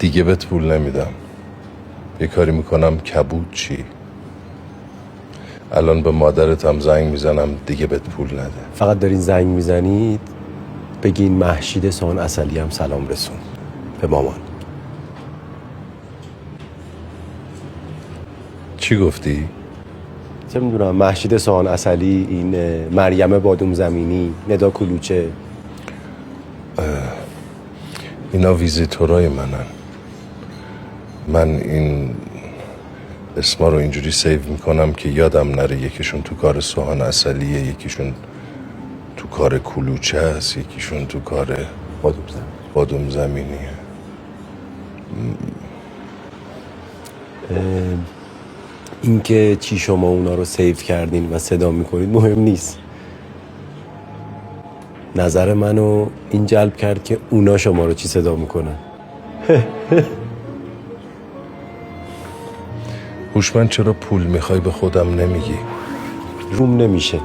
دیگه بهت پول نمیدم. یه کاری میکنم کبود چی؟ الان به مادرت هم زنگ میزنم دیگه بهت پول نده. فقط دارین زنگ میزنید بگین مهشید سان عسلی هم سلام رسون به مامان. چی گفتی؟ چه میدونم، مهشید سان عسلی، این مریم بادوم زمینی، ندا کلوچه، اینا ویزیتورای منن. من این اسما رو اینجوری سیو میکنم که یادم نره یکیشون تو کار سوهان عسلیه، یکیشون تو کار کلوچه است، یکیشون تو کار بادوم زمینیه. این که چی شما اونا رو سیو کردین و صدا میکنید مهم نیست. نظر منو این جلب کرد که اونا شما رو چی صدا میکنن. هوشمند چرا پول میخوای به خودم نمیگی؟ روم نمیشه.